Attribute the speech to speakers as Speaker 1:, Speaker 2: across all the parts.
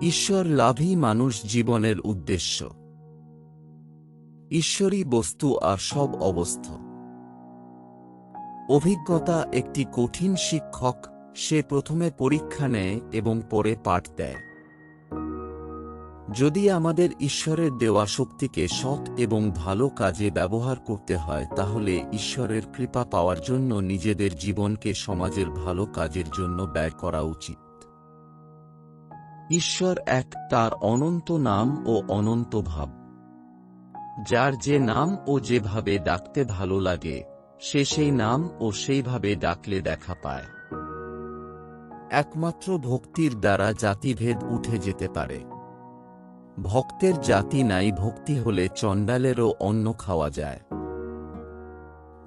Speaker 1: ঈশ্বর লাভই মানুষ জীবনের উদ্দেশ্য। ঈশ্বরই বস্তু আর সব অবস্থা। অভিজ্ঞতা একটি কঠিন শিক্ষক, সে প্রথমে পরীক্ষা নেয় এবং পরে পাঠ দেয়। যদি আমাদের ঈশ্বরের দেওয়া শক্তিকে সৎ এবং ভালো কাজে ব্যবহার করতে হয়, তাহলে ঈশ্বরের কৃপা পাওয়ার জন্য নিজেদের জীবনকে সমাজের ভালো কাজের জন্য ব্যয় করা উচিত। ঈশ্বর এক, তার অনন্ত নাম ও অনন্ত ভাব। যার যে নাম ও যেভাবে ডাকতে ভালো লাগে, সে সেই নাম ও সেইভাবে ডাকলে দেখা পায়। একমাত্র ভক্তির দ্বারা জাতিভেদ উঠে যেতে পারে। ভক্তের জাতি নাই, ভক্তি হলে চণ্ডালেরও অন্ন খাওয়া যায়।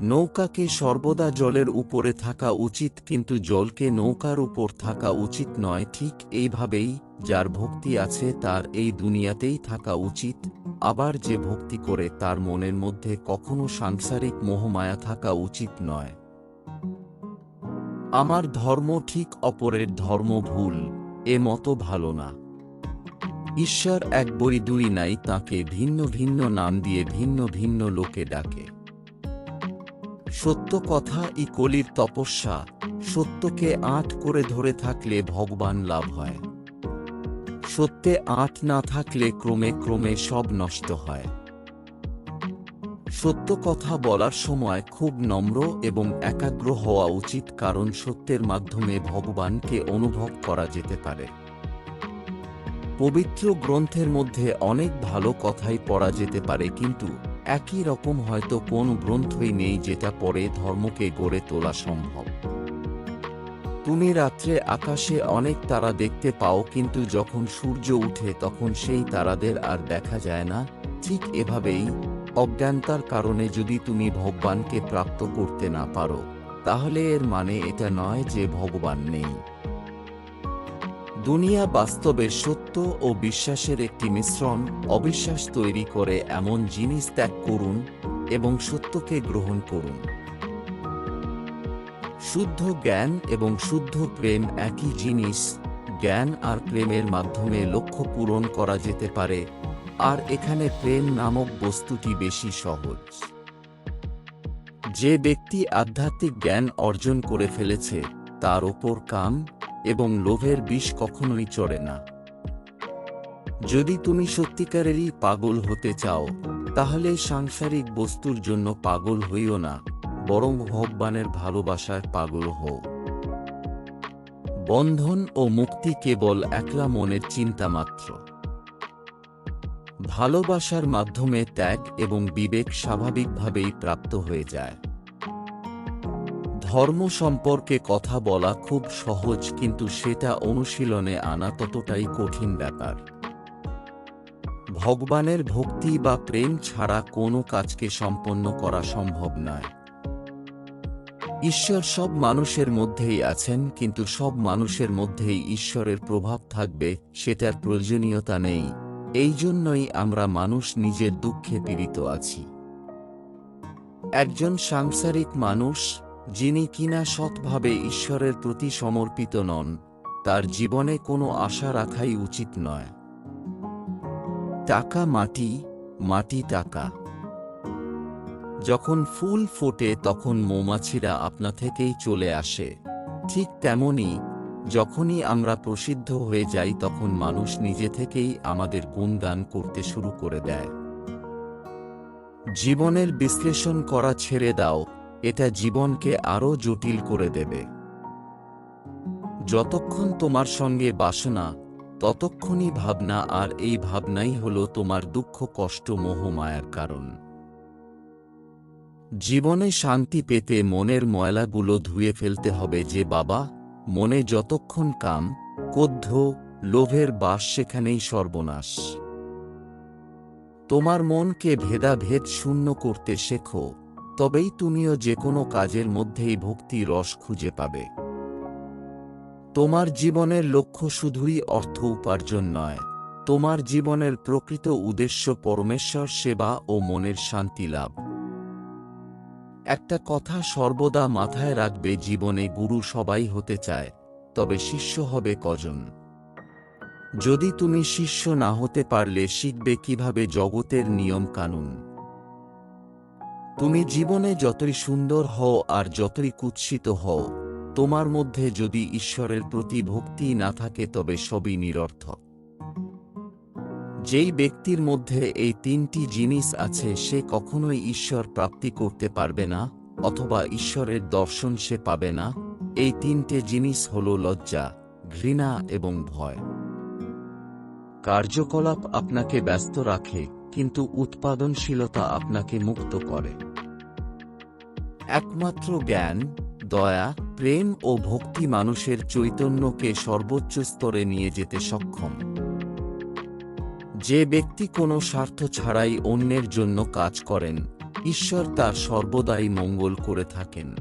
Speaker 1: নৌকাকে সর্বদা জলের উপরে থাকা উচিত, কিন্তু জলকে নৌকার উপর থাকা উচিত নয়। ঠিক এইভাবেই যার ভক্তি আছে তার এই দুনিয়াতেই থাকা উচিত, আবার যে ভক্তি করে তার মনের মধ্যে কখনো সাংসারিক মোহমায়া থাকা উচিত নয়। আমার ধর্ম ঠিক, অপরের ধর্ম ভুল, এ মতো ভালো না। ঈশ্বর এক, বই দুই নাই, তাকে ভিন্ন ভিন্ন নাম দিয়ে ভিন্ন ভিন্ন লোকে ডাকে। সত্য কথা ই কলির তপস্যা, সত্যকে আঁট করে ধরে থাকলে ভগবান লাভ হয়। সত্যে আঁট না থাকলে ক্রমে ক্রমে সব নষ্ট হয়। সত্য কথা বলার সময় খুব নম্র এবং একাগ্র হওয়া উচিত, কারণ সত্যের মাধ্যমে ভগবানকে অনুভব করা যেতে পারে। পবিত্র গ্রন্থের মধ্যে অনেক ভালো কথাই পড়া যেতে পারে, কিন্তু একই রকম হয়তো কোন গ্রন্থই নেই যেটা পড়ে ধর্মকে গড়ে তোলা সম্ভব। তুমি রাত্রে আকাশে অনেক তারা দেখতে পাও, কিন্তু যখন সূর্য উঠে তখন সেই তারাদের আর দেখা যায় না। ঠিক এভাবেই অজ্ঞানতার কারণে যদি তুমি ভগবানকে প্রাপ্ত করতে না পারো, তাহলে এর মানে এটা নয় যে ভগবান নেই। দুনিয়া বাস্তবে সত্য ও বিশ্বাসের একটি মিশ্রণ। অবিশ্বাস তৈরি করে এমন জিনিস ত্যাগ করুন এবং সত্যকে গ্রহণ করুন। শুদ্ধ জ্ঞান এবং শুদ্ধ প্রেম একই জিনিস। জ্ঞান আর প্রেমের মাধ্যমে লক্ষ্য পূরণ করা যেতে পারে, আর এখানে প্রেম নামক বস্তুটি বেশি সহজ। যে ব্যক্তি আধ্যাত্মিক জ্ঞান অর্জন করে ফেলেছে, তার ওপর কাম এবং লোভের বিষ কখনোই চড়ে না। যদি তুমি সত্যিকারেরই পাগল হতে চাও, তাহলে সাংসারিক বস্তুর জন্য পাগল হইও না, বরং ভগবানের ভালোবাসার পাগল হও। বন্ধন ও মুক্তি কেবল একলা মনের চিন্তা মাত্র। ভালোবাসার মাধ্যমে ত্যাগ এবং বিবেক স্বাভাবিকভাবেই প্রাপ্ত হয়ে যায়। ধর্ম সম্পর্কে কথা বলা খুব সহজ, কিন্তু সেটা অনুশীলনে আনা ততটাই কঠিন ব্যাপার। ভগবানের ভক্তি বা প্রেম ছাড়া কোনো কাজকে সম্পন্ন করা সম্ভব নয়। ঈশ্বর সব মানুষের মধ্যেই আছেন, কিন্তু সব মানুষের মধ্যেই ঈশ্বরের প্রভাব থাকবে সেটার প্রয়োজনীয়তা নেই। এই জন্যই আমরা মানুষ নিজের দুঃখে পীড়িত আছি। একজন সাংসারিক মানুষ, যিনি কিনা সৎভাবে ঈশ্বরের প্রতি সমর্পিত নন, তার জীবনে কোনো আশা রাখাই উচিত নয়। টাকা মাটি, মাটি টাকা। যখন ফুল ফোটে তখন মৌমাছিরা আপনা থেকেই চলে আসে। ঠিক তেমনি যখনই আমরা প্রসিদ্ধ হয়ে যাই তখন মানুষ নিজে থেকেই আমাদের গুণগান করতে শুরু করে দেয়। জীবনের বিশ্লেষণ করা ছেড়ে দাও, এটা জীবনকে আরও জটিল করে দেবে। যতক্ষণ তোমার সঙ্গে বাসনা, ততক্ষণই ভাবনা, আর এই ভাবনাই হলো তোমার দুঃখ, কষ্ট, মোহ, মায়ার কারণ। জীবনে শান্তি পেতে মনের ময়লাগুলো ধুয়ে ফেলতে হবে। যে বাবা, মনে যতক্ষণ কাম, ক্রোধ, লোভের বাস, সেখানেই সর্বনাশ। তোমার মনকে ভেদাভেদ শূন্য করতে শেখো, তবেই তুমিও যে কোনো কাজের মধ্যেই ভক্তি রস খুঁজে পাবে। তোমার জীবনের লক্ষ্য শুধুই অর্থ উপার্জন নয়, তোমার জীবনের প্রকৃত উদ্দেশ্য পরমেশ্বর সেবা ও মনের শান্তি লাভ। একটা কথা সর্বদা মাথায় রাখবে, জীবনে গুরু সবাই হতে চায়, তবে শিষ্য হবে কজন। যদি তুমি শিষ্য না হতে পারলে শিখবে কিভাবে জগতের নিয়ম কানুন। তুমি জীবনে যতই সুন্দর হও আর যতই কুৎসিত হও, তোমার মধ্যে যদি ঈশ্বরের প্রতি ভক্তি না থাকে তবে সবই নিরর্থক। যেই ব্যক্তির মধ্যে এই তিনটি জিনিস আছে সে কখনোই ঈশ্বর প্রাপ্তি করতে পারবে না, অথবা ঈশ্বরের দর্শন সে পাবে না। এই তিনটে জিনিস হল লজ্জা, ঘৃণা এবং ভয়। কার্যকলাপ আপনাকে ব্যস্ত রাখে, কিন্তু উৎপাদনশীলতা আপনাকে মুক্ত করে। একমাত্র জ্ঞান, দয়া, প্রেম ও ভক্তি মানুষের চৈতন্যকে সর্বোচ্চ স্তরে নিয়ে যেতে সক্ষম। যে ব্যক্তি কোনো স্বার্থ ছাড়াই অন্যের জন্য কাজ করেন, ঈশ্বর তার সর্বদাই মঙ্গল করে থাকেন।